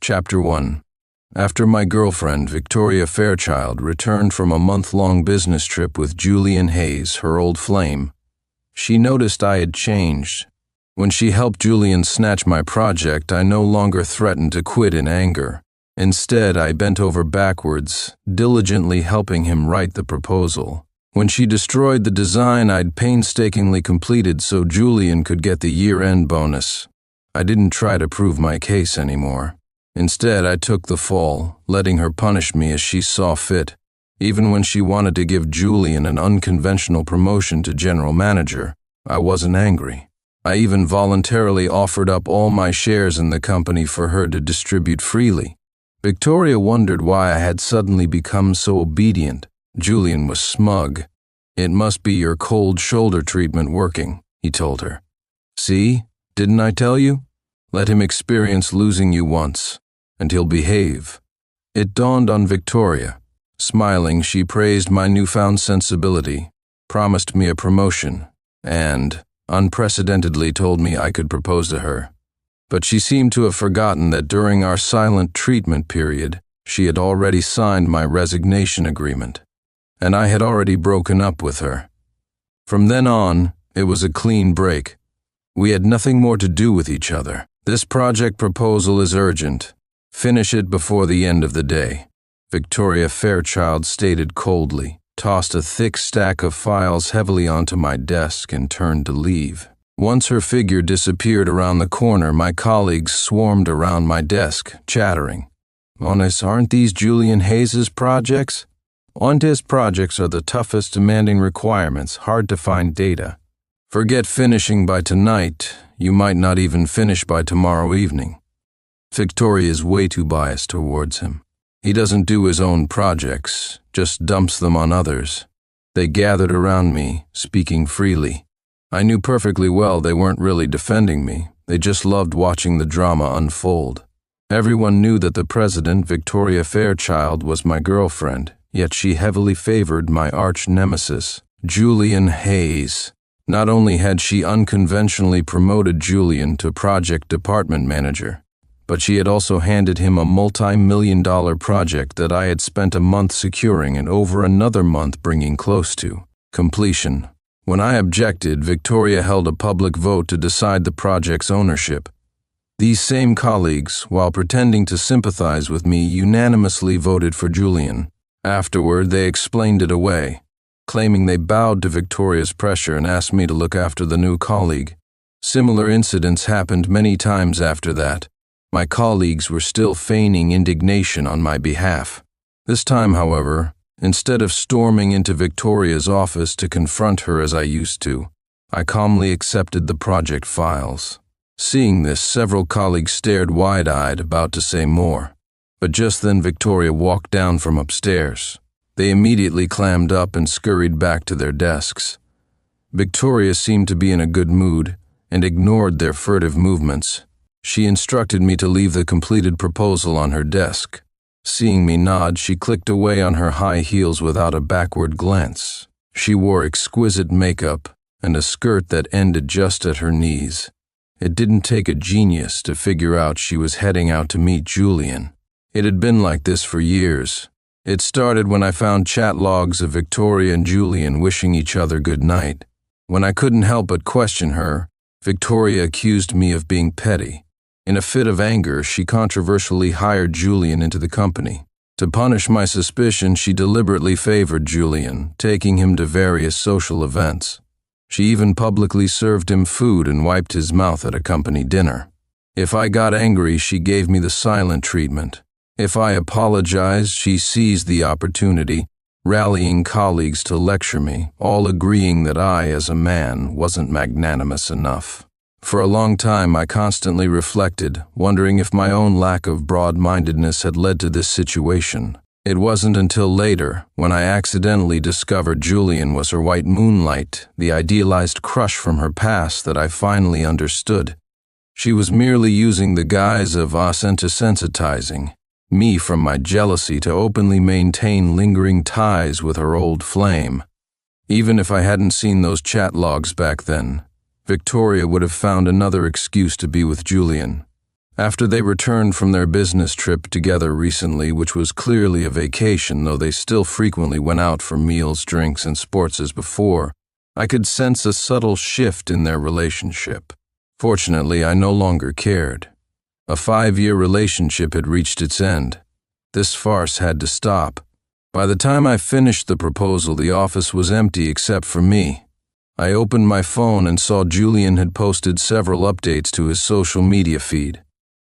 Chapter 1. After my girlfriend, Victoria Fairchild, returned from a month-long business trip with Julian Hayes, her old flame, she noticed I had changed. When she helped Julian snatch my project, I no longer threatened to quit in anger. Instead, I bent over backwards, diligently helping him write the proposal. When she destroyed the design I'd painstakingly completed so Julian could get the year-end bonus, I didn't try to prove my case anymore. Instead, I took the fall, letting her punish me as she saw fit. Even when she wanted to give Julian an unconventional promotion to general manager, I wasn't angry. I even voluntarily offered up all my shares in the company for her to distribute freely. Victoria wondered why I had suddenly become so obedient. Julian was smug. "It must be your cold shoulder treatment working," he told her. "See, didn't I tell you? Let him experience losing you once, and he'll behave." It dawned on Victoria. Smiling, she praised my newfound sensibility, promised me a promotion, and, unprecedentedly, told me I could propose to her. But she seemed to have forgotten that during our silent treatment period, she had already signed my resignation agreement, and I had already broken up with her. From then on, it was a clean break. We had nothing more to do with each other. "This project proposal is urgent. Finish it before the end of the day," Victoria Fairchild stated coldly, tossed a thick stack of files heavily onto my desk, and turned to leave. Once her figure disappeared around the corner, my colleagues swarmed around my desk, chattering. "Honest, aren't these Julian Hayes' projects? On his projects are the toughest demanding requirements, hard to find data. Forget finishing by tonight, you might not even finish by tomorrow evening. Victoria is way too biased towards him. He doesn't do his own projects, just dumps them on others." They gathered around me, speaking freely. I knew perfectly well they weren't really defending me, they just loved watching the drama unfold. Everyone knew that the president, Victoria Fairchild, was my girlfriend, yet she heavily favored my arch-nemesis, Julian Hayes. Not only had she unconventionally promoted Julian to project department manager, but she had also handed him a multi-million-dollar project that I had spent a month securing and over another month bringing close to completion. When I objected, Victoria held a public vote to decide the project's ownership. These same colleagues, while pretending to sympathize with me, unanimously voted for Julian. Afterward, they explained it away, claiming they bowed to Victoria's pressure and asked me to look after the new colleague. Similar incidents happened many times after that. My colleagues were still feigning indignation on my behalf. This time, however, instead of storming into Victoria's office to confront her as I used to, I calmly accepted the project files. Seeing this, several colleagues stared wide-eyed, about to say more. But just then Victoria walked down from upstairs. They immediately clammed up and scurried back to their desks. Victoria seemed to be in a good mood and ignored their furtive movements. She instructed me to leave the completed proposal on her desk. Seeing me nod, she clicked away on her high heels without a backward glance. She wore exquisite makeup and a skirt that ended just at her knees. It didn't take a genius to figure out she was heading out to meet Julian. It had been like this for years. It started when I found chat logs of Victoria and Julian wishing each other good night. When I couldn't help but question her, Victoria accused me of being petty. In a fit of anger, she controversially hired Julian into the company. To punish my suspicion, she deliberately favored Julian, taking him to various social events. She even publicly served him food and wiped his mouth at a company dinner. If I got angry, she gave me the silent treatment. If I apologized, she seized the opportunity, rallying colleagues to lecture me, all agreeing that I, as a man, wasn't magnanimous enough. For a long time, I constantly reflected, wondering if my own lack of broad-mindedness had led to this situation. It wasn't until later, when I accidentally discovered Julian was her white moonlight, the idealized crush from her past, that I finally understood. She was merely using the guise of desensitizing me from my jealousy to openly maintain lingering ties with her old flame. Even if I hadn't seen those chat logs back then, Victoria would have found another excuse to be with Julian. After they returned from their business trip together recently, which was clearly a vacation, though they still frequently went out for meals, drinks, and sports as before, I could sense a subtle shift in their relationship. Fortunately, I no longer cared. A 5-year relationship had reached its end. This farce had to stop. By the time I finished the proposal, the office was empty except for me. I opened my phone and saw Julian had posted several updates to his social media feed.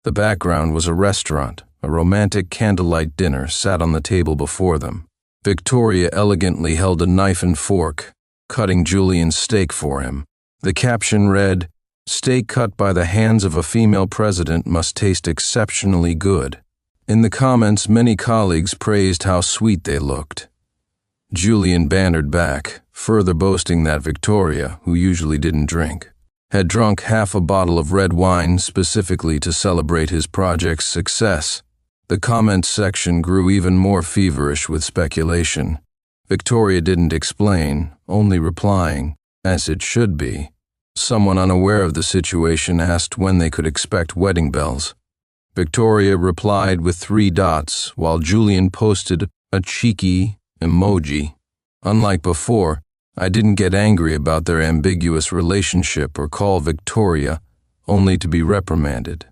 The background was a restaurant. A romantic candlelight dinner sat on the table before them. Victoria elegantly held a knife and fork, cutting Julian's steak for him. The caption read, "Steak cut by the hands of a female president must taste exceptionally good." In the comments, many colleagues praised how sweet they looked. Julian bantered back, further boasting that Victoria, who usually didn't drink, had drunk half a bottle of red wine specifically to celebrate his project's success. The comments section grew even more feverish with speculation. Victoria didn't explain, only replying, as it should be. Someone unaware of the situation asked when they could expect wedding bells. Victoria replied with 3 dots, while Julian posted a cheeky emoji. Unlike before, I didn't get angry about their ambiguous relationship or call Victoria, only to be reprimanded.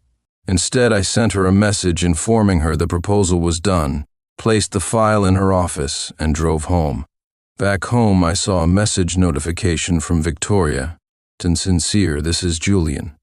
Instead, I sent her a message informing her the proposal was done, placed the file in her office, and drove home. Back home, I saw a message notification from Victoria. "Sincere, this is Julian.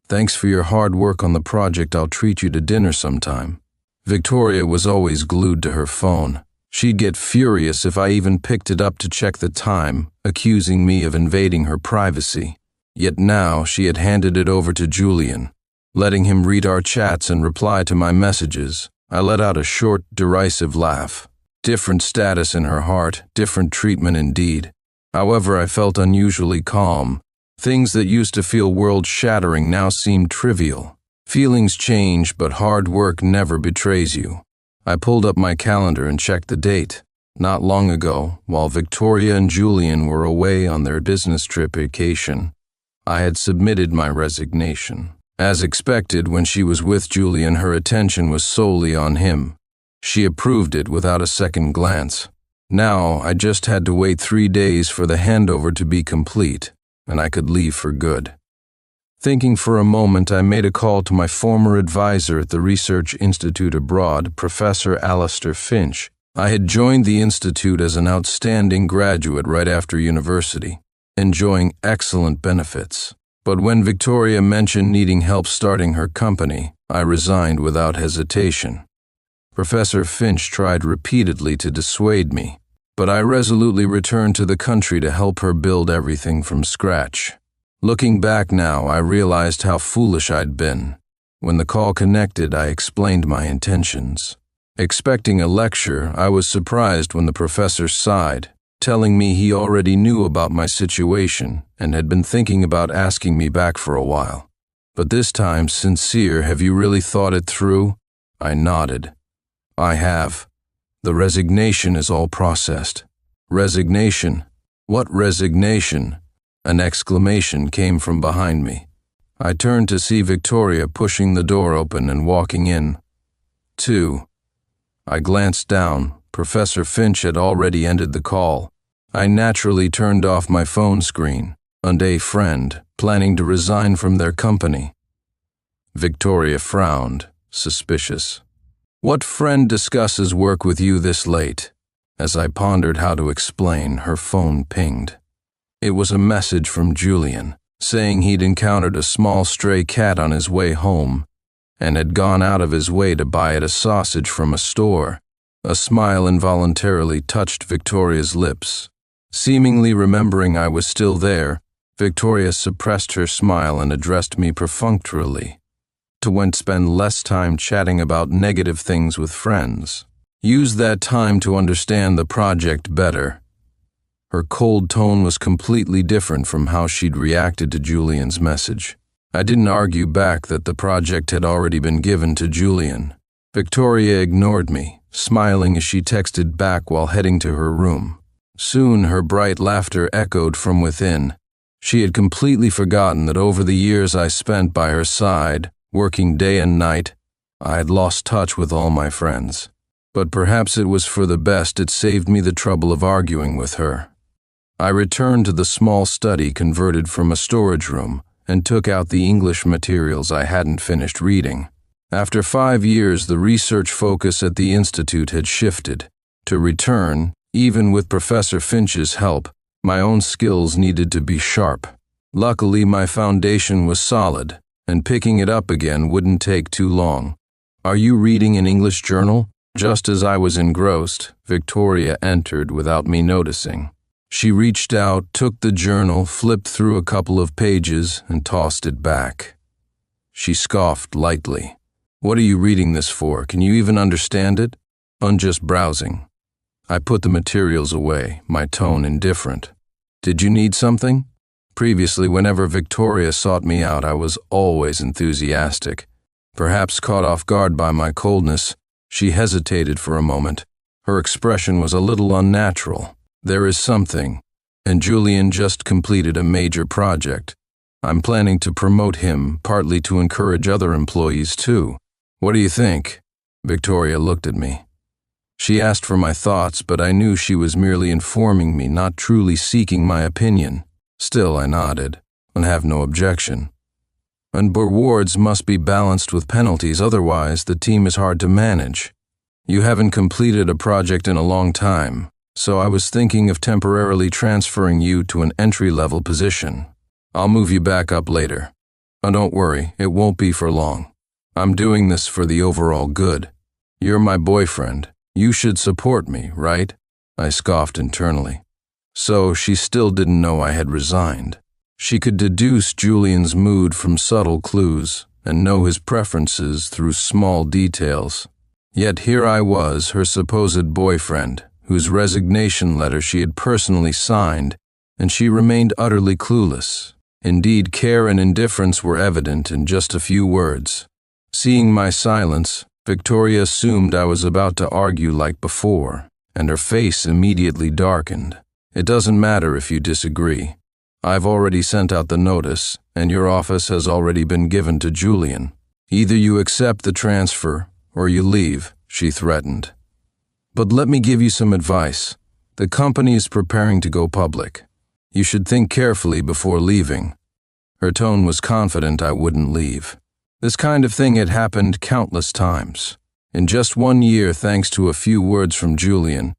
Thanks for your hard work on the project. I'll treat you to dinner sometime." Victoria was always glued to her phone. She'd get furious if I even picked it up to check the time, accusing me of invading her privacy. Yet now she had handed it over to Julian, letting him read our chats and reply to my messages. I let out a short, derisive laugh. Different status in her heart, different treatment indeed. However, I felt unusually calm. Things that used to feel world-shattering now seemed trivial. Feelings change, but hard work never betrays you. I pulled up my calendar and checked the date. Not long ago, while Victoria and Julian were away on their business trip vacation, I had submitted my resignation. As expected, when she was with Julian, her attention was solely on him. She approved it without a second glance. Now, I just had to wait 3 days for the handover to be complete, and I could leave for good. Thinking for a moment, I made a call to my former advisor at the Research Institute abroad, Professor Alistair Finch. I had joined the institute as an outstanding graduate right after university, enjoying excellent benefits. But when Victoria mentioned needing help starting her company, I resigned without hesitation. Professor Finch tried repeatedly to dissuade me, but I resolutely returned to the country to help her build everything from scratch. Looking back now, I realized how foolish I'd been. When the call connected, I explained my intentions. Expecting a lecture, I was surprised when the professor sighed, telling me he already knew about my situation and had been thinking about asking me back for a while. But this time, "Sincere, have you really thought it through?" I nodded. "I have. The resignation is all processed." "Resignation? What resignation?" An exclamation came from behind me. I turned to see Victoria pushing the door open and walking in. "2." I glanced down. Professor Finch had already ended the call. I naturally turned off my phone screen. And a friend, planning to resign from their company. Victoria frowned, suspicious. "What friend discusses work with you this late?" As I pondered how to explain, her phone pinged. It was a message from Julian, saying he'd encountered a small stray cat on his way home and had gone out of his way to buy it a sausage from a store. A smile involuntarily touched Victoria's lips. Seemingly remembering I was still there, Victoria suppressed her smile and addressed me perfunctorily. To spend less time chatting about negative things with friends. Use that time to understand the project better. Her cold tone was completely different from how she'd reacted to Julian's message. I didn't argue back that the project had already been given to Julian. Victoria ignored me, smiling as she texted back while heading to her room. Soon her bright laughter echoed from within. She had completely forgotten that over the years I spent by her side, Working day and night, I had lost touch with all my friends. But perhaps it was for the best. It saved me the trouble of arguing with her. I returned to the small study converted from a storage room and took out the English materials I hadn't finished reading. After 5 years, the research focus at the Institute had shifted. To return, even with Professor Finch's help, my own skills needed to be sharp. Luckily, my foundation was solid, and picking it up again wouldn't take too long. "Are you reading an English journal?" Just as I was engrossed, Victoria entered without me noticing. She reached out, took the journal, flipped through a couple of pages, and tossed it back. She scoffed lightly. "What are you reading this for? Can you even understand it?" "I'm just browsing." I put the materials away, my tone indifferent. "Did you need something?" Previously, whenever Victoria sought me out, I was always enthusiastic. Perhaps caught off guard by my coldness, she hesitated for a moment. Her expression was a little unnatural. "There is something, and Julian just completed a major project. I'm planning to promote him, partly to encourage other employees too. What do you think?" Victoria looked at me. She asked for my thoughts, but I knew she was merely informing me, not truly seeking my opinion. Still, I nodded, and have no objection. "And rewards must be balanced with penalties, otherwise the team is hard to manage. You haven't completed a project in a long time, so I was thinking of temporarily transferring you to an entry-level position. I'll move you back up later. Oh, don't worry, it won't be for long. I'm doing this for the overall good. You're my boyfriend. You should support me, right?" I scoffed internally. So she still didn't know I had resigned. She could deduce Julian's mood from subtle clues and know his preferences through small details. Yet here I was, her supposed boyfriend, whose resignation letter she had personally signed, and she remained utterly clueless. Indeed, care and indifference were evident in just a few words. Seeing my silence, Victoria assumed I was about to argue like before, and her face immediately darkened. "It doesn't matter if you disagree. I've already sent out the notice, and your office has already been given to Julian. Either you accept the transfer, or you leave," she threatened. "But let me give you some advice. The company is preparing to go public. You should think carefully before leaving." Her tone was confident I wouldn't leave. This kind of thing had happened countless times. In just 1 year, thanks to a few words from Julian,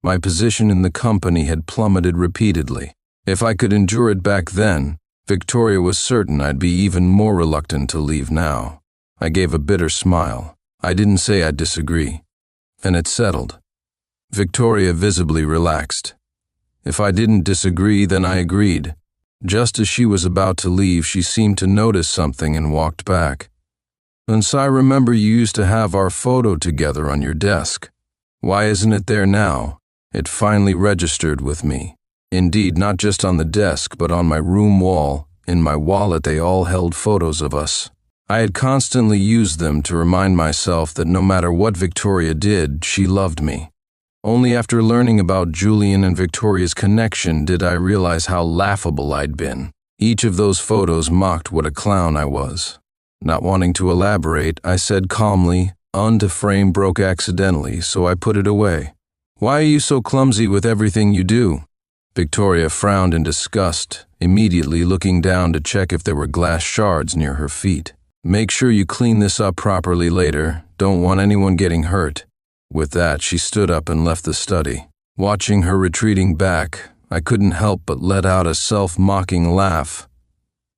my position in the company had plummeted repeatedly. If I could endure it back then, Victoria was certain I'd be even more reluctant to leave now. I gave a bitter smile. I didn't say I'd disagree. And it settled. Victoria visibly relaxed. If I didn't disagree, then I agreed. Just as she was about to leave, she seemed to notice something and walked back. "And so I remember you used to have our photo together on your desk. Why isn't it there now?" It finally registered with me. Indeed, not just on the desk, but on my room wall. In my wallet, they all held photos of us. I had constantly used them to remind myself that no matter what Victoria did, she loved me. Only after learning about Julian and Victoria's connection did I realize how laughable I'd been. Each of those photos mocked what a clown I was. Not wanting to elaborate, I said calmly, "The frame broke accidentally, so I put it away." "Why are you so clumsy with everything you do?" Victoria frowned in disgust, immediately looking down to check if there were glass shards near her feet. "Make sure you clean this up properly later. Don't want anyone getting hurt." With that, she stood up and left the study. Watching her retreating back, I couldn't help but let out a self-mocking laugh.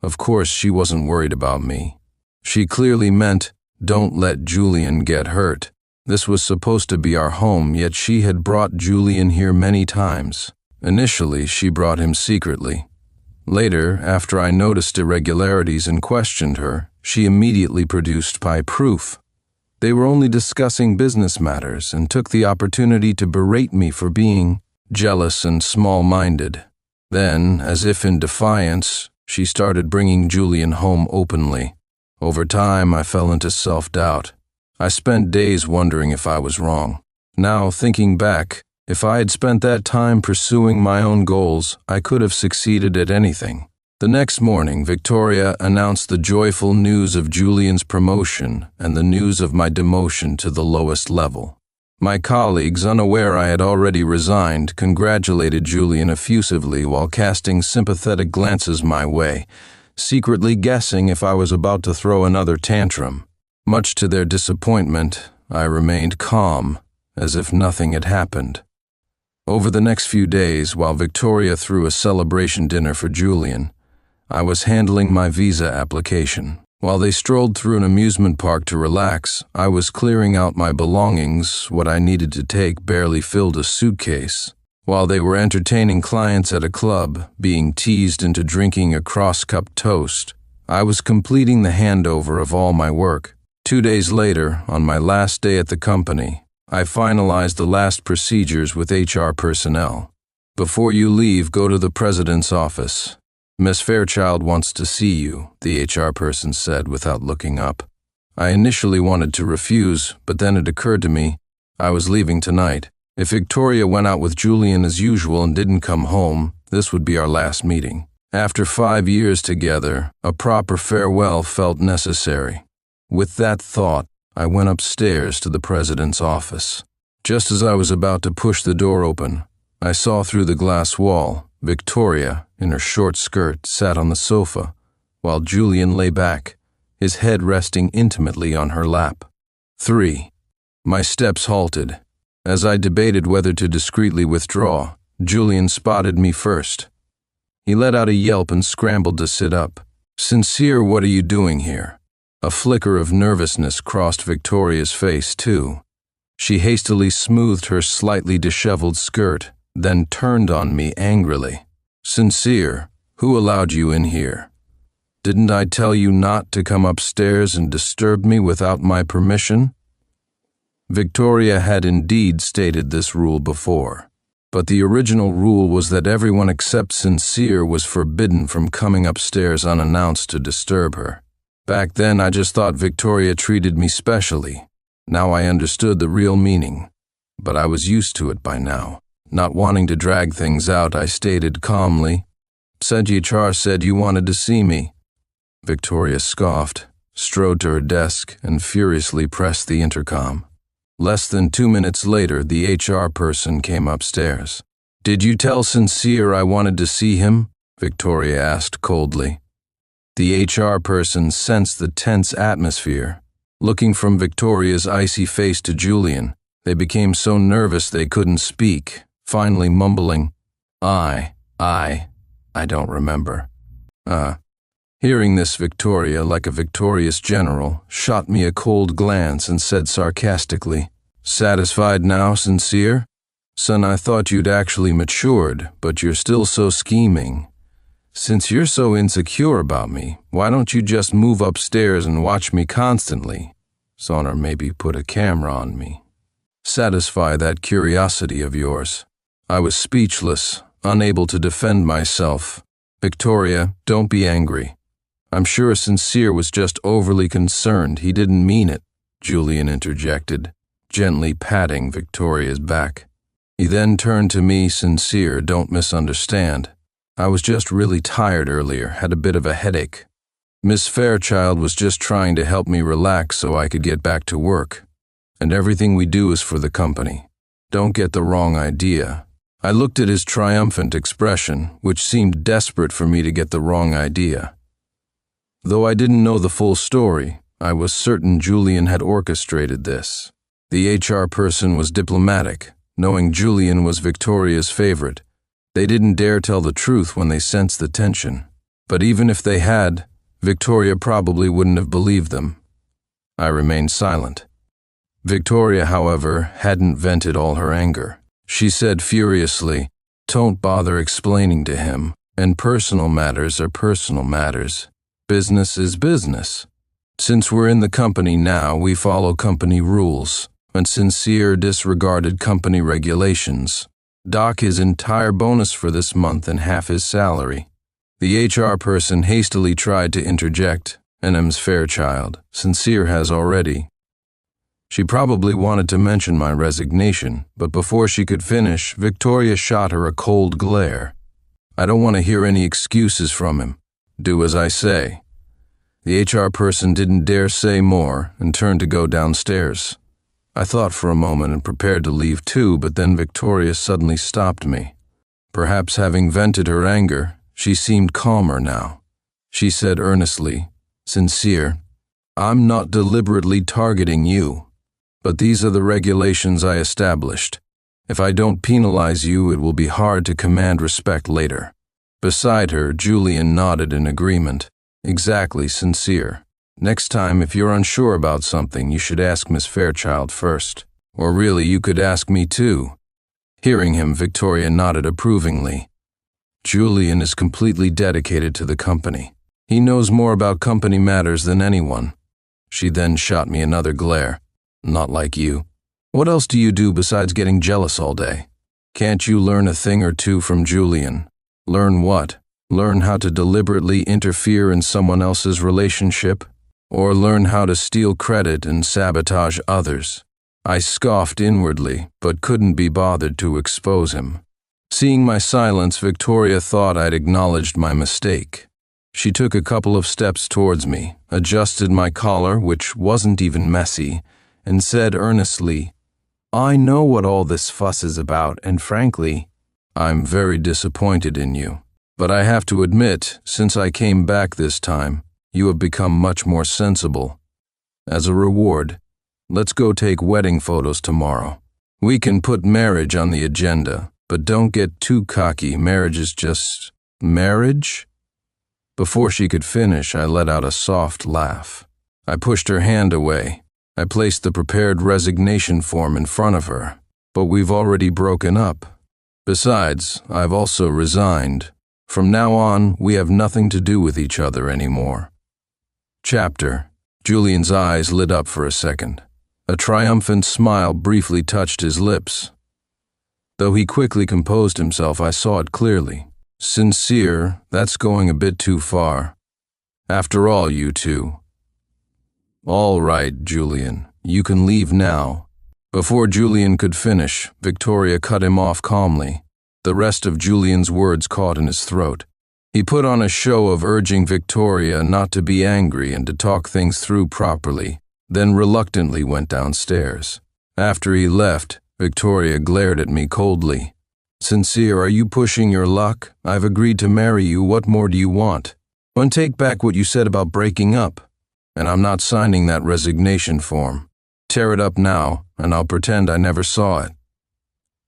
Of course, she wasn't worried about me. She clearly meant, "Don't let Julian get hurt." This was supposed to be our home, yet she had brought Julian here many times. Initially, she brought him secretly. Later, after I noticed irregularities and questioned her, she immediately produced my proof. They were only discussing business matters and took the opportunity to berate me for being jealous and small-minded. Then, as if in defiance, she started bringing Julian home openly. Over time, I fell into self-doubt. I spent days wondering if I was wrong. Now, thinking back, if I had spent that time pursuing my own goals, I could have succeeded at anything. The next morning, Victoria announced the joyful news of Julian's promotion and the news of my demotion to the lowest level. My colleagues, unaware I had already resigned, congratulated Julian effusively while casting sympathetic glances my way, secretly guessing if I was about to throw another tantrum. Much to their disappointment, I remained calm, as if nothing had happened. Over the next few days, while Victoria threw a celebration dinner for Julian, I was handling my visa application. While they strolled through an amusement park to relax, I was clearing out my belongings. What I needed to take barely filled a suitcase. While they were entertaining clients at a club, being teased into drinking a cross-cup toast, I was completing the handover of all my work. 2 days later, on my last day at the company, I finalized the last procedures with HR personnel. Before you leave, go to the president's office. Miss Fairchild wants to see you, the HR person said without looking up. I initially wanted to refuse, but then it occurred to me I was leaving tonight. If Victoria went out with Julian as usual and didn't come home, this would be our last meeting. After 5 years together, a proper farewell felt necessary. With that thought, I went upstairs to the president's office. Just as I was about to push the door open, I saw through the glass wall Victoria, in her short skirt, sat on the sofa, while Julian lay back, his head resting intimately on her lap. 3. My steps halted. As I debated whether to discreetly withdraw, Julian spotted me first. He let out a yelp and scrambled to sit up. "Sincere, what are you doing here?" A flicker of nervousness crossed Victoria's face, too. She hastily smoothed her slightly disheveled skirt, then turned on me angrily. "Sincere, who allowed you in here? Didn't I tell you not to come upstairs and disturb me without my permission?" Victoria had indeed stated this rule before, but the original rule was that everyone except Sincere was forbidden from coming upstairs unannounced to disturb her. Back then, I just thought Victoria treated me specially. Now I understood the real meaning, but I was used to it by now. Not wanting to drag things out, I stated calmly, "Said HR said you wanted to see me." Victoria scoffed, strode to her desk, and furiously pressed the intercom. Less than 2 minutes later, the HR person came upstairs. "Did you tell Sincere I wanted to see him?" Victoria asked coldly. The HR person sensed the tense atmosphere. Looking from Victoria's icy face to Julian, they became so nervous they couldn't speak, finally mumbling, I don't remember. Hearing this, Victoria, like a victorious general, shot me a cold glance and said sarcastically, "Satisfied now, Sincere? Son, I thought you'd actually matured, but you're still so scheming. Since you're so insecure about me, why don't you just move upstairs and watch me constantly? Son, or maybe put a camera on me. Satisfy that curiosity of yours." I was speechless, unable to defend myself. "Victoria, don't be angry. I'm sure Sincere was just overly concerned. He didn't mean it," Julian interjected, gently patting Victoria's back. He then turned to me. "Sincere, don't misunderstand. I was just really tired earlier, had a bit of a headache. Miss Fairchild was just trying to help me relax so I could get back to work. And everything we do is for the company. Don't get the wrong idea." I looked at his triumphant expression, which seemed desperate for me to get the wrong idea. Though I didn't know the full story, I was certain Julian had orchestrated this. The HR person was diplomatic, knowing Julian was Victoria's favorite. They didn't dare tell the truth when they sensed the tension. But even if they had, Victoria probably wouldn't have believed them. I remained silent. Victoria, however, hadn't vented all her anger. She said furiously, "Don't bother explaining to him, and personal matters are personal matters. Business is business. Since we're in the company now, we follow company rules, and Sincere disregarded company regulations. Dock his entire bonus for this month and half his salary." The HR person hastily tried to interject, "Ms. Fairchild, Sincere has already." She probably wanted to mention my resignation, but before she could finish, Victoria shot her a cold glare. "I don't want to hear any excuses from him. Do as I say." The HR person didn't dare say more and turned to go downstairs. I thought for a moment and prepared to leave too, but then Victoria suddenly stopped me. Perhaps having vented her anger, she seemed calmer now. She said earnestly, "Sincere, I'm not deliberately targeting you, but these are the regulations I established. If I don't penalize you, it will be hard to command respect later." Beside her, Julian nodded in agreement. "Exactly, Sincere. Next time, if you're unsure about something, you should ask Miss Fairchild first. Or really, you could ask me too." Hearing him, Victoria nodded approvingly. "Julian is completely dedicated to the company. He knows more about company matters than anyone." She then shot me another glare. "Not like you. What else do you do besides getting jealous all day? Can't you learn a thing or two from Julian?" "Learn what? Learn how to deliberately interfere in someone else's relationship? Or learn how to steal credit and sabotage others?" I scoffed inwardly, but couldn't be bothered to expose him. Seeing my silence, Victoria thought I'd acknowledged my mistake. She took a couple of steps towards me, adjusted my collar, which wasn't even messy, and said earnestly, "I know what all this fuss is about, and frankly, I'm very disappointed in you. But I have to admit, since I came back this time, you have become much more sensible. As a reward, let's go take wedding photos tomorrow. We can put marriage on the agenda, but don't get too cocky. Marriage is just marriage?" Before she could finish, I let out a soft laugh. I pushed her hand away. I placed the prepared resignation form in front of her. "But we've already broken up. Besides, I've also resigned. From now on, we have nothing to do with each other anymore." Chapter. Julian's eyes lit up for a second. A triumphant smile briefly touched his lips. Though he quickly composed himself, I saw it clearly. "Sincere, that's going a bit too far. After all, you two." "All right, Julian, you can leave now." Before Julian could finish, Victoria cut him off calmly. The rest of Julian's words caught in his throat. He put on a show of urging Victoria not to be angry and to talk things through properly, then reluctantly went downstairs. After he left, Victoria glared at me coldly. "Sincere, are you pushing your luck? I've agreed to marry you. What more do you want? And take back what you said about breaking up. And I'm not signing that resignation form. Tear it up now, and I'll pretend I never saw it."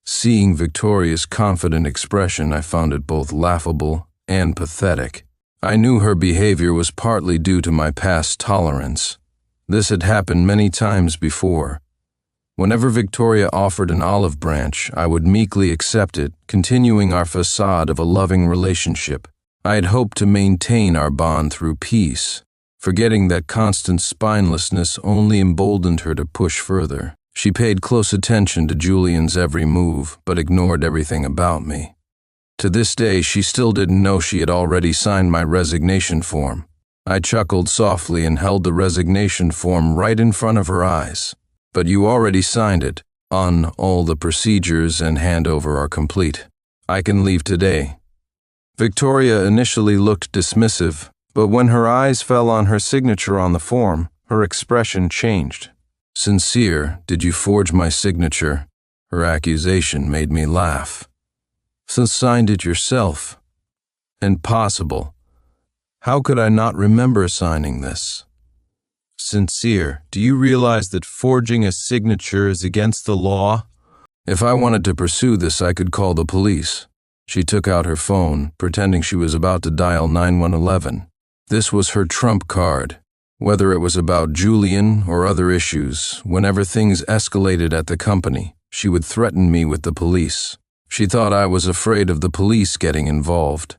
Seeing Victoria's confident expression, I found it both laughable and pathetic. I knew her behavior was partly due to my past tolerance. This had happened many times before. Whenever Victoria offered an olive branch, I would meekly accept it, continuing our facade of a loving relationship. I had hoped to maintain our bond through peace, forgetting that constant spinelessness only emboldened her to push further. She paid close attention to Julian's every move, but ignored everything about me. To this day, she still didn't know she had already signed my resignation form. I chuckled softly and held the resignation form right in front of her eyes. "But you already signed it. All the procedures and handover are complete. I can leave today." Victoria initially looked dismissive, but when her eyes fell on her signature on the form, her expression changed. "Sincere, did you forge my signature?" Her accusation made me laugh. "So signed it yourself?" "Impossible. How could I not remember signing this?" "Sincere, do you realize that forging a signature is against the law?" "If I wanted to pursue this, I could call the police." She took out her phone, pretending she was about to dial 911. This was her trump card. Whether it was about Julian or other issues, whenever things escalated at the company, she would threaten me with the police. She thought I was afraid of the police getting involved.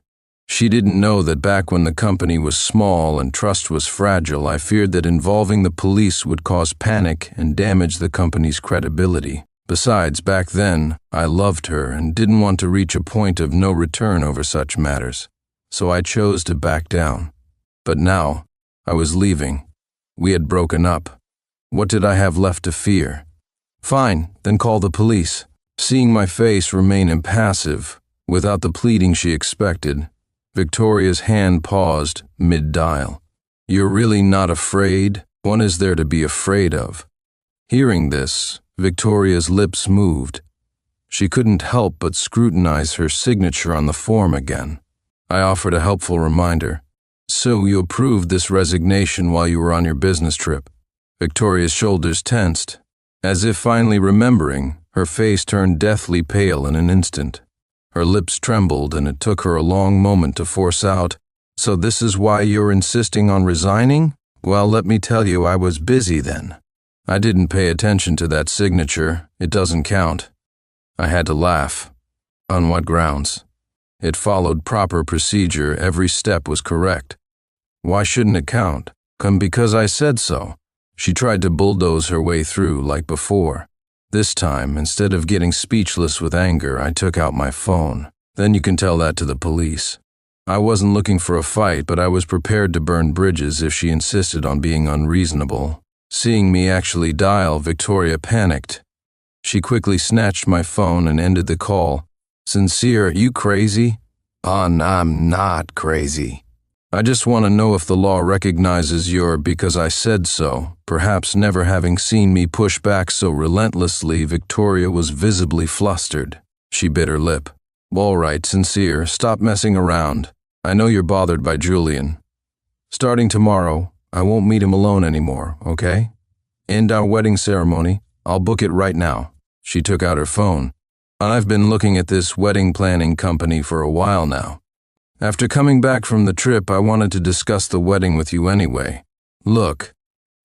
She didn't know that back when the company was small and trust was fragile, I feared that involving the police would cause panic and damage the company's credibility. Besides, back then, I loved her and didn't want to reach a point of no return over such matters, so I chose to back down. But now, I was leaving. We had broken up. What did I have left to fear? "Fine, then call the police." Seeing my face remain impassive, without the pleading she expected, Victoria's hand paused mid-dial. You're really not afraid? What is there to be afraid of? Hearing this, Victoria's lips moved. She couldn't help but scrutinize her signature on the form again. I offered a helpful reminder. So you approved this resignation while you were on your business trip. Victoria's shoulders tensed. As if finally remembering, her face turned deathly pale in an instant. Her lips trembled, and it took her a long moment to force out, "So this is why you're insisting on resigning? Well, let me tell you, I was busy then. I didn't pay attention to that signature. It doesn't count." I had to laugh. On what grounds? It followed proper procedure. Every step was correct. Why shouldn't it count? Because I said so. She tried to bulldoze her way through like before. This time, instead of getting speechless with anger, I took out my phone. Then you can tell that to the police. I wasn't looking for a fight, but I was prepared to burn bridges if she insisted on being unreasonable. Seeing me actually dial, Victoria panicked. She quickly snatched my phone and ended the call. "Sincere, are you crazy?" "I'm not crazy. I just want to know if the law recognizes your because I said so." Perhaps never having seen me push back so relentlessly, Victoria was visibly flustered. She bit her lip. "All right, Sincere, stop messing around. I know you're bothered by Julian. Starting tomorrow, I won't meet him alone anymore, okay? End our wedding ceremony. I'll book it right now." She took out her phone. "I've been looking at this wedding planning company for a while now. After coming back from the trip, I wanted to discuss the wedding with you anyway. Look."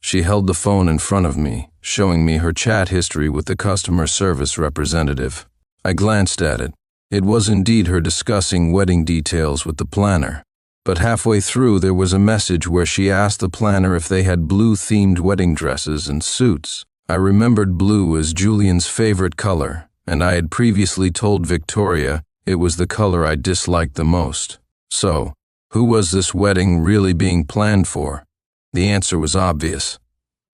She held the phone in front of me, showing me her chat history with the customer service representative. I glanced at it. It was indeed her discussing wedding details with the planner. But halfway through, there was a message where she asked the planner if they had blue-themed wedding dresses and suits. I remembered blue as Julian's favorite color, and I had previously told Victoria it was the color I disliked the most. So, who was this wedding really being planned for? The answer was obvious.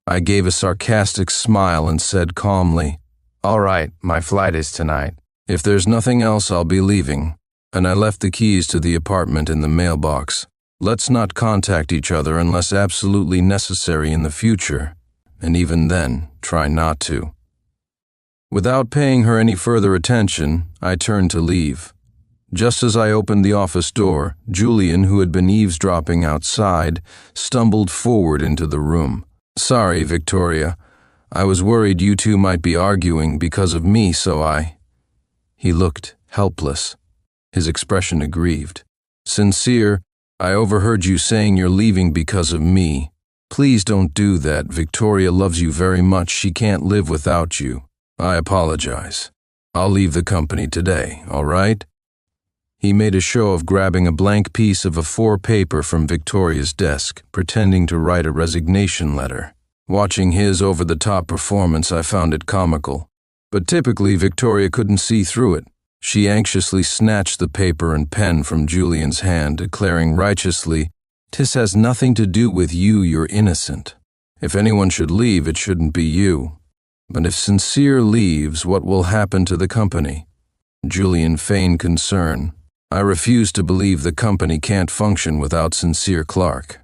I gave a sarcastic smile and said calmly, "All right, my flight is tonight. If there's nothing else, I'll be leaving." And I left the keys to the apartment in the mailbox. Let's not contact each other unless absolutely necessary in the future, and even then, try not to. Without paying her any further attention, I turned to leave. Just as I opened the office door, Julian, who had been eavesdropping outside, stumbled forward into the room. "Sorry, Victoria. I was worried you two might be arguing because of me, so I—" He looked helpless, his expression aggrieved. "Sincere, I overheard you saying you're leaving because of me. Please don't do that. Victoria loves you very much. She can't live without you. I apologize. I'll leave the company today, all right?" He made a show of grabbing a blank piece of A4 paper from Victoria's desk, pretending to write a resignation letter. Watching his over-the-top performance, I found it comical. But typically, Victoria couldn't see through it. She anxiously snatched the paper and pen from Julian's hand, declaring righteously, "'Tis has nothing to do with you, you're innocent. If anyone should leave, it shouldn't be you. But if Sincere leaves, what will happen to the company?" Julian feigned concern. "I refuse to believe the company can't function without Sincere Clark."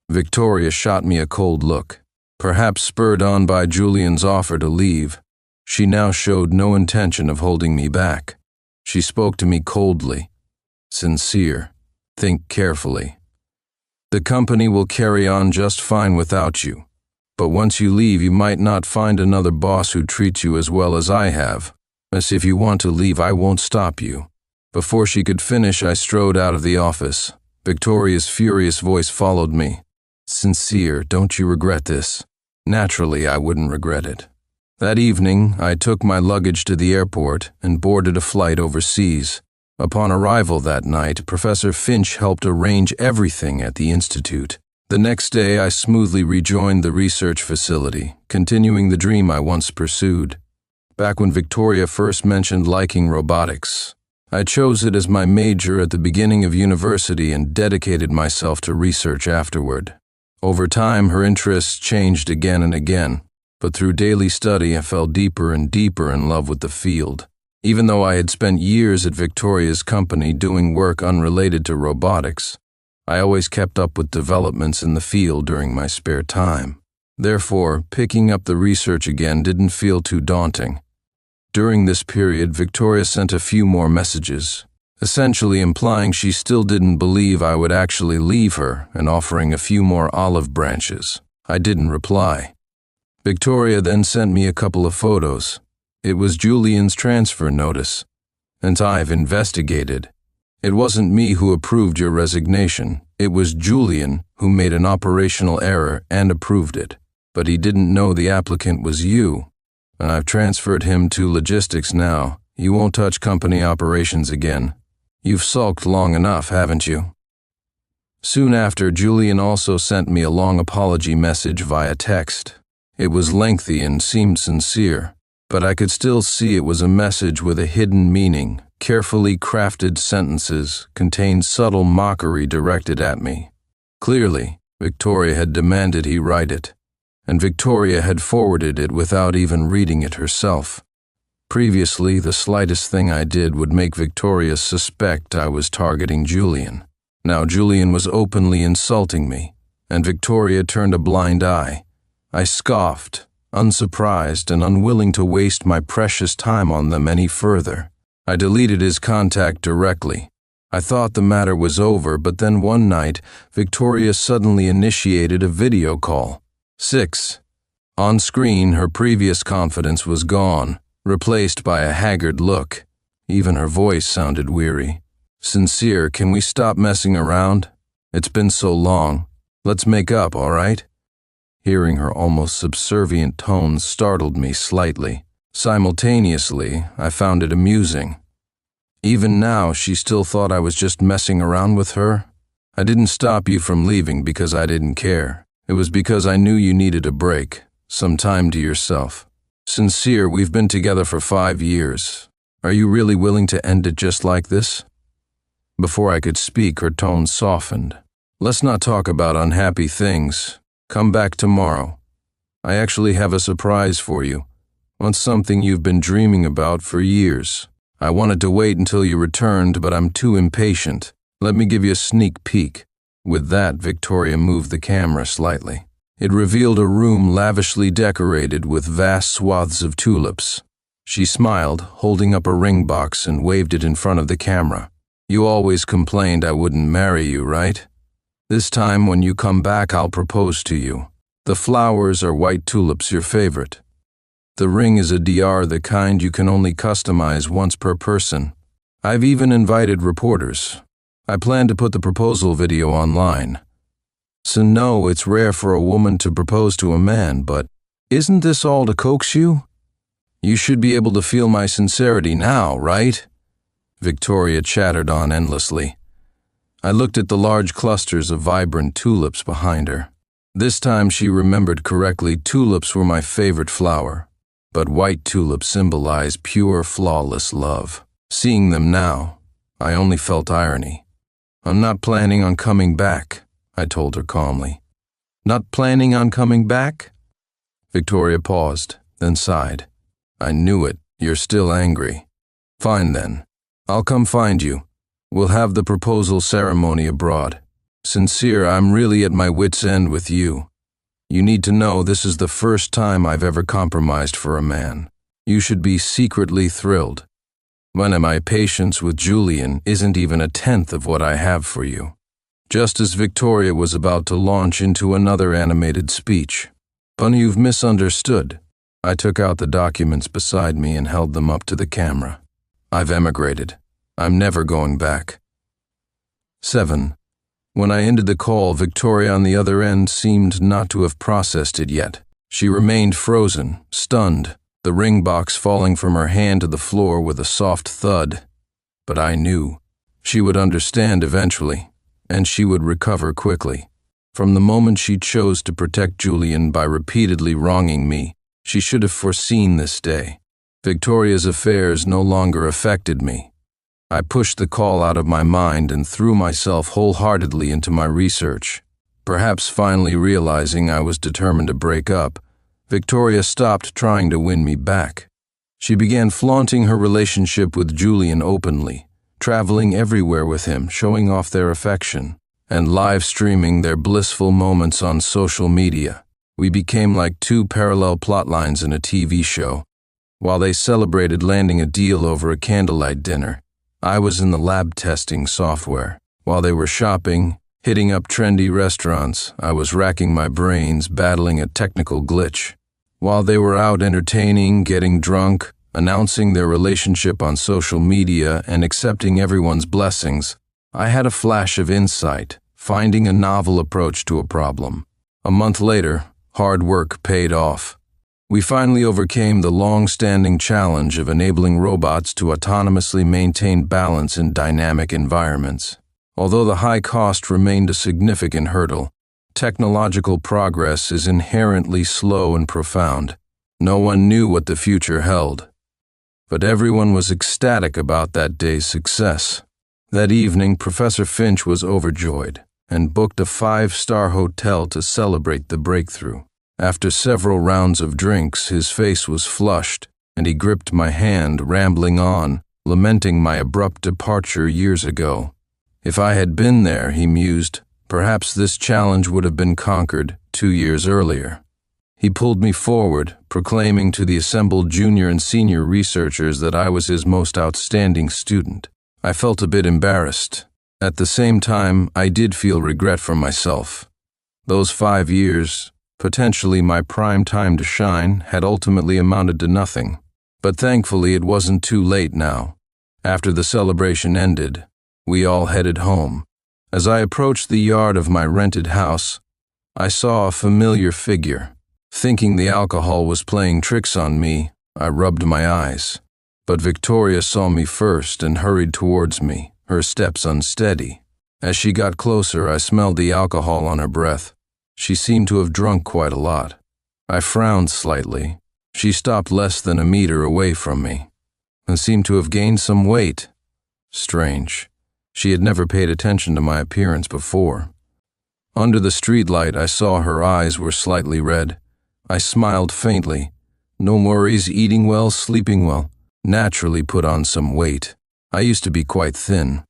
Victoria shot me a cold look. Perhaps spurred on by Julian's offer to leave, she now showed no intention of holding me back. She spoke to me coldly. "Sincere, think carefully. The company will carry on just fine without you. But once you leave, you might not find another boss who treats you as well as I have. As if you want to leave, I won't stop you." Before she could finish, I strode out of the office. Victoria's furious voice followed me. "Sincere, don't you regret this?" Naturally, I wouldn't regret it. That evening, I took my luggage to the airport and boarded a flight overseas. Upon arrival that night, Professor Finch helped arrange everything at the Institute. The next day, I smoothly rejoined the research facility, continuing the dream I once pursued. Back when Victoria first mentioned liking robotics, I chose it as my major at the beginning of university and dedicated myself to research afterward. Over time, her interests changed again and again, but through daily study, I fell deeper and deeper in love with the field. Even though I had spent years at Victoria's company doing work unrelated to robotics, I always kept up with developments in the field during my spare time. Therefore, picking up the research again didn't feel too daunting. During this period, Victoria sent a few more messages, essentially implying she still didn't believe I would actually leave her and offering a few more olive branches. I didn't reply. Victoria then sent me a couple of photos. It was Julian's transfer notice, and I've investigated. It wasn't me who approved your resignation. It was Julian who made an operational error and approved it. But he didn't know the applicant was you. I've transferred him to logistics now. You won't touch company operations again. You've sulked long enough, haven't you? Soon after, Julian also sent me a long apology message via text. It was lengthy and seemed sincere, but I could still see it was a message with a hidden meaning. Carefully crafted sentences contained subtle mockery directed at me. Clearly, Victoria had demanded he write it, and Victoria had forwarded it without even reading it herself. Previously, the slightest thing I did would make Victoria suspect I was targeting Julian. Now Julian was openly insulting me, and Victoria turned a blind eye. I scoffed, unsurprised and unwilling to waste my precious time on them any further. I deleted his contact directly. I thought the matter was over, but then one night, Victoria suddenly initiated a video call. 6. On screen, her previous confidence was gone, replaced by a haggard look. Even her voice sounded weary. Sincere, can we stop messing around? It's been so long. Let's make up, all right? Hearing her almost subservient tones startled me slightly. Simultaneously, I found it amusing. Even now, she still thought I was just messing around with her. I didn't stop you from leaving because I didn't care. It was because I knew you needed a break, some time to yourself. Sincere, we've been together for 5 years. Are you really willing to end it just like this? Before I could speak, her tone softened. Let's not talk about unhappy things. Come back tomorrow. I actually have a surprise for you. On something you've been dreaming about for years. I wanted to wait until you returned, but I'm too impatient. Let me give you a sneak peek. With that, Victoria moved the camera slightly. It revealed a room lavishly decorated with vast swaths of tulips. She smiled, holding up a ring box and waved it in front of the camera. You always complained I wouldn't marry you, right? This time when you come back, I'll propose to you. The flowers are white tulips, your favorite. The ring is a DR, the kind you can only customize once per person. I've even invited reporters. I plan to put the proposal video online. So no, it's rare for a woman to propose to a man, but isn't this all to coax you? You should be able to feel my sincerity now, right? Victoria chattered on endlessly. I looked at the large clusters of vibrant tulips behind her. This time she remembered correctly, tulips were my favorite flower, but white tulips symbolize pure, flawless love. Seeing them now, I only felt irony. I'm not planning on coming back, I told her calmly. Not planning on coming back? Victoria paused, then sighed. I knew it. You're still angry. Fine then. I'll come find you. We'll have the proposal ceremony abroad. Sincere, I'm really at my wit's end with you. You need to know this is the first time I've ever compromised for a man. You should be secretly thrilled. When my patience with Julian isn't even a tenth of what I have for you. Just as Victoria was about to launch into another animated speech. But you've misunderstood. I took out the documents beside me and held them up to the camera. I've emigrated. I'm never going back. 7. When I ended the call, Victoria on the other end seemed not to have processed it yet. She remained frozen, stunned, the ring box falling from her hand to the floor with a soft thud. But I knew. She would understand eventually, and she would recover quickly. From the moment she chose to protect Julian by repeatedly wronging me, she should have foreseen this day. Victoria's affairs no longer affected me. I pushed the call out of my mind and threw myself wholeheartedly into my research. Perhaps finally realizing I was determined to break up, Victoria stopped trying to win me back. She began flaunting her relationship with Julian openly, traveling everywhere with him, showing off their affection, and live streaming their blissful moments on social media. We became like two parallel plot lines in a TV show. While they celebrated landing a deal over a candlelight dinner, I was in the lab testing software. While they were shopping, hitting up trendy restaurants, I was racking my brains, battling a technical glitch. While they were out entertaining, getting drunk, announcing their relationship on social media, and accepting everyone's blessings, I had a flash of insight, finding a novel approach to a problem. A month later, hard work paid off. We finally overcame the long-standing challenge of enabling robots to autonomously maintain balance in dynamic environments. Although the high cost remained a significant hurdle, technological progress is inherently slow and profound. No one knew what the future held, but everyone was ecstatic about that day's success. That evening, Professor Finch was overjoyed and booked a 5-star hotel to celebrate the breakthrough. After several rounds of drinks, his face was flushed, and he gripped my hand, rambling on, lamenting my abrupt departure years ago. If I had been there, he mused, perhaps this challenge would have been conquered 2 years earlier. He pulled me forward, proclaiming to the assembled junior and senior researchers that I was his most outstanding student. I felt a bit embarrassed. At the same time, I did feel regret for myself. Those 5 years, potentially my prime time to shine, had ultimately amounted to nothing. But thankfully it wasn't too late now. After the celebration ended, we all headed home. As I approached the yard of my rented house, I saw a familiar figure. Thinking the alcohol was playing tricks on me, I rubbed my eyes. But Victoria saw me first and hurried towards me, her steps unsteady. As she got closer, I smelled the alcohol on her breath. She seemed to have drunk quite a lot. I frowned slightly. She stopped less than a meter away from me and seemed to have gained some weight. Strange. She had never paid attention to my appearance before. Under the streetlight, I saw her eyes were slightly red. I smiled faintly. No worries, eating well, sleeping well. Naturally put on some weight. I used to be quite thin.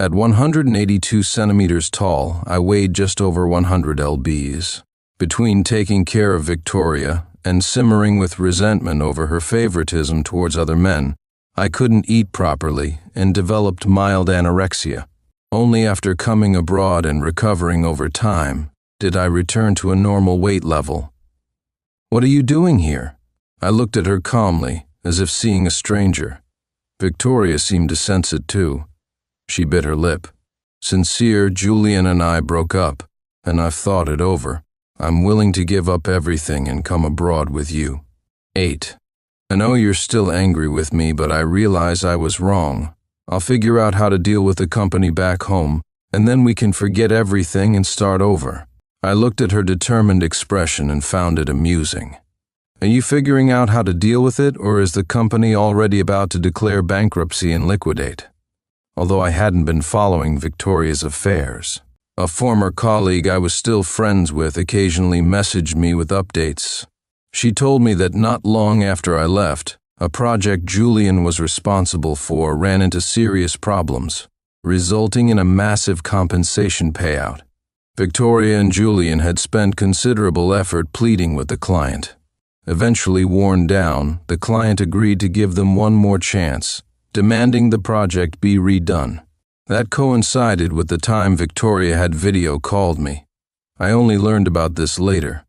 At 182 centimeters tall, I weighed just over 100 lbs. Between taking care of Victoria and simmering with resentment over her favoritism towards other men, I couldn't eat properly and developed mild anorexia. Only after coming abroad and recovering over time did I return to a normal weight level. "What are you doing here?" I looked at her calmly, as if seeing a stranger. Victoria seemed to sense it too. She bit her lip. "Sincere, Julian and I broke up, and I've thought it over. I'm willing to give up everything and come abroad with you." 8. I know you're still angry with me, but I realize I was wrong. I'll figure out how to deal with the company back home, and then we can forget everything and start over. I looked at her determined expression and found it amusing. Are you figuring out how to deal with it, or is the company already about to declare bankruptcy and liquidate? Although I hadn't been following Victoria's affairs, a former colleague I was still friends with occasionally messaged me with updates. She told me that not long after I left, a project Julian was responsible for ran into serious problems, resulting in a massive compensation payout. Victoria and Julian had spent considerable effort pleading with the client. Eventually worn down, the client agreed to give them one more chance, demanding the project be redone. That coincided with the time Victoria had video called me. I only learned about this later.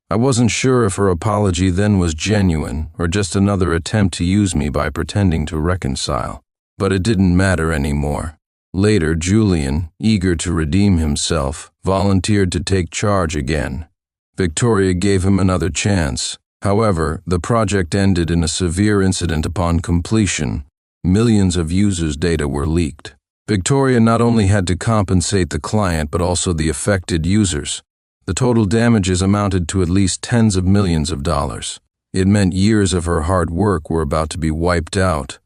I wasn't sure if her apology then was genuine or just another attempt to use me by pretending to reconcile. But it didn't matter anymore. Later, Julian, eager to redeem himself, volunteered to take charge again. Victoria gave him another chance. However, the project ended in a severe incident upon completion. Millions of users' data were leaked. Victoria not only had to compensate the client but also the affected users. The total damages amounted to at least tens of millions of dollars. It meant years of her hard work were about to be wiped out.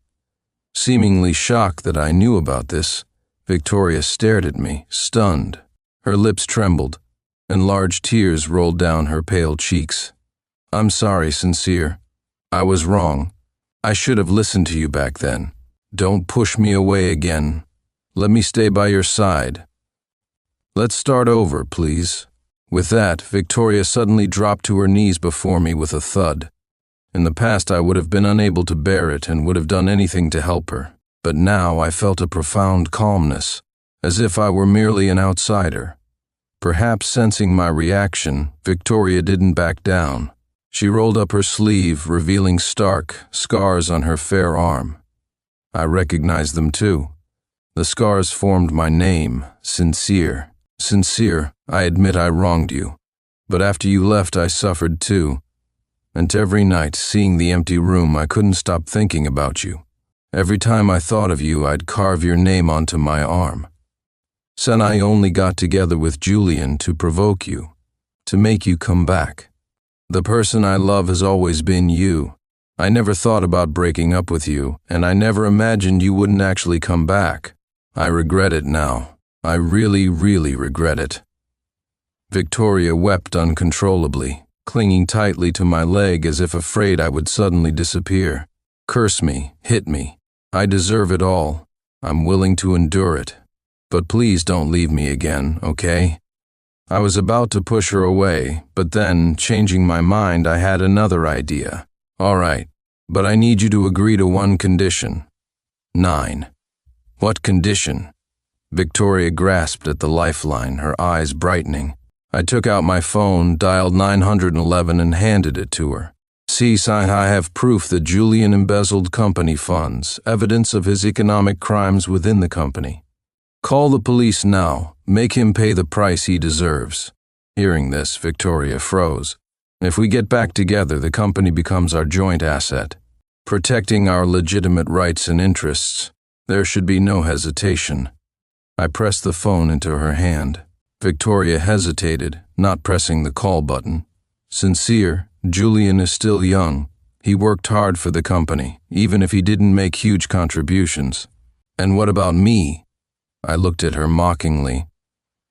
Seemingly shocked that I knew about this, Victoria stared at me, stunned. Her lips trembled, and large tears rolled down her pale cheeks. "I'm sorry, Sincere. I was wrong. I should have listened to you back then. Don't push me away again. Let me stay by your side. Let's start over, please." With that, Victoria suddenly dropped to her knees before me with a thud. In the past, I would have been unable to bear it and would have done anything to help her. But now I felt a profound calmness, as if I were merely an outsider. Perhaps sensing my reaction, Victoria didn't back down. She rolled up her sleeve, revealing stark scars on her fair arm. I recognized them too. The scars formed my name, Sincere. Sincere, I admit I wronged you. But after you left, I suffered too. And every night, seeing the empty room, I couldn't stop thinking about you. Every time I thought of you, I'd carve your name onto my arm. Then I only got together with Julian to provoke you, to make you come back. The person I love has always been you. I never thought about breaking up with you, and I never imagined you wouldn't actually come back. I regret it now. I really, really regret it." Victoria wept uncontrollably, clinging tightly to my leg as if afraid I would suddenly disappear. "Curse me, hit me. I deserve it all. I'm willing to endure it. But please don't leave me again, okay?" I was about to push her away, but then, changing my mind, I had another idea. "All right, but I need you to agree to one condition." 9. "What condition?" Victoria grasped at the lifeline, her eyes brightening. I took out my phone, dialed 911 and handed it to her. "See, I have proof that Julian embezzled company funds, evidence of his economic crimes within the company. Call the police now. Make him pay the price he deserves." Hearing this, Victoria froze. "If we get back together, the company becomes our joint asset, protecting our legitimate rights and interests. There should be no hesitation." I pressed the phone into her hand. Victoria hesitated, not pressing the call button. "Sincere, Julian is still young. He worked hard for the company, even if he didn't make huge contributions. And what about me?" I looked at her mockingly.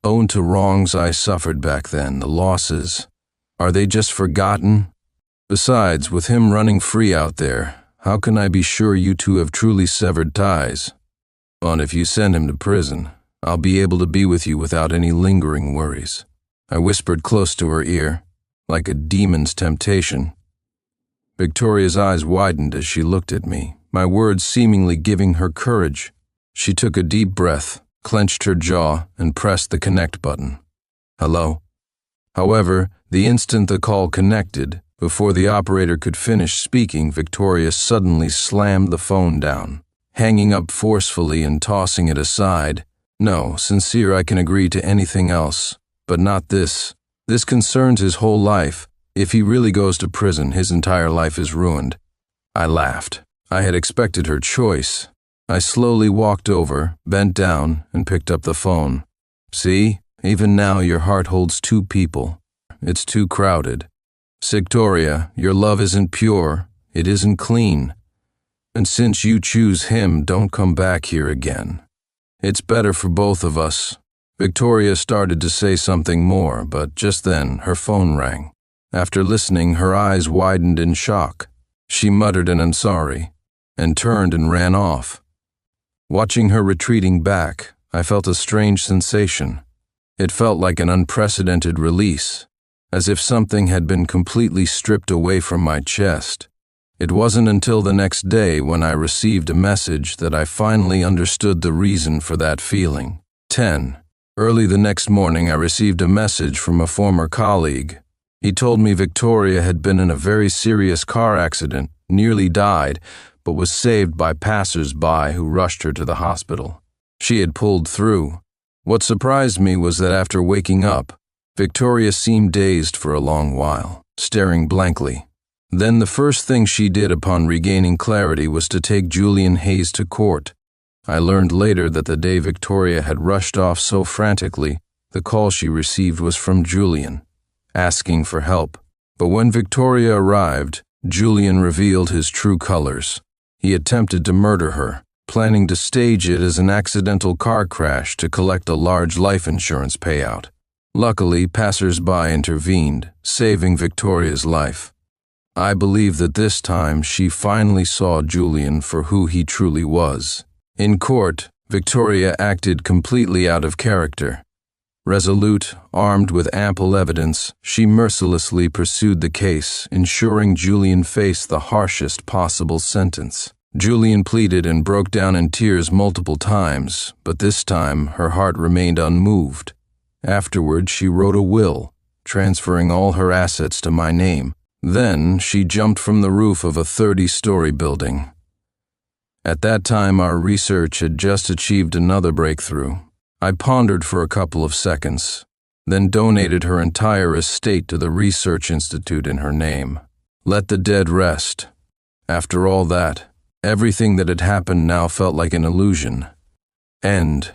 "Own to wrongs I suffered back then, the losses. Are they just forgotten? Besides, with him running free out there, how can I be sure you two have truly severed ties? And if you send him to prison, I'll be able to be with you without any lingering worries." I whispered close to her ear, like a demon's temptation. Victoria's eyes widened as she looked at me, my words seemingly giving her courage. She took a deep breath, clenched her jaw, and pressed the connect button. "Hello?" However, the instant the call connected, before the operator could finish speaking, Victoria suddenly slammed the phone down, hanging up forcefully and tossing it aside. "No, Sincere, I can agree to anything else, but not this. This concerns his whole life. If he really goes to prison, his entire life is ruined." I laughed. I had expected her choice. I slowly walked over, bent down, and picked up the phone. "See, even now your heart holds two people. It's too crowded. Victoria, your love isn't pure. It isn't clean. And since you choose him, don't come back here again. It's better for both of us." Victoria started to say something more, but just then her phone rang. After listening, her eyes widened in shock. She muttered an "I'm sorry," and turned and ran off. Watching her retreating back, I felt a strange sensation. It felt like an unprecedented release, as if something had been completely stripped away from my chest. It wasn't until the next day when I received a message that I finally understood the reason for that feeling. 10. Early the next morning, I received a message from a former colleague. He told me Victoria had been in a very serious car accident, nearly died, but was saved by passers-by who rushed her to the hospital. She had pulled through. What surprised me was that after waking up, Victoria seemed dazed for a long while, staring blankly. Then the first thing she did upon regaining clarity was to take Julian Hayes to court. I learned later that the day Victoria had rushed off so frantically, the call she received was from Julian, asking for help. But when Victoria arrived, Julian revealed his true colors. He attempted to murder her, planning to stage it as an accidental car crash to collect a large life insurance payout. Luckily, passers-by intervened, saving Victoria's life. I believe that this time she finally saw Julian for who he truly was. In court, Victoria acted completely out of character. Resolute, armed with ample evidence, she mercilessly pursued the case, ensuring Julian faced the harshest possible sentence. Julian pleaded and broke down in tears multiple times, but this time her heart remained unmoved. Afterward, she wrote a will, transferring all her assets to my name. Then she jumped from the roof of a 30-story building. At that time, our research had just achieved another breakthrough. I pondered for a couple of seconds, then donated her entire estate to the research institute in her name. Let the dead rest. After all that, everything that had happened now felt like an illusion. End.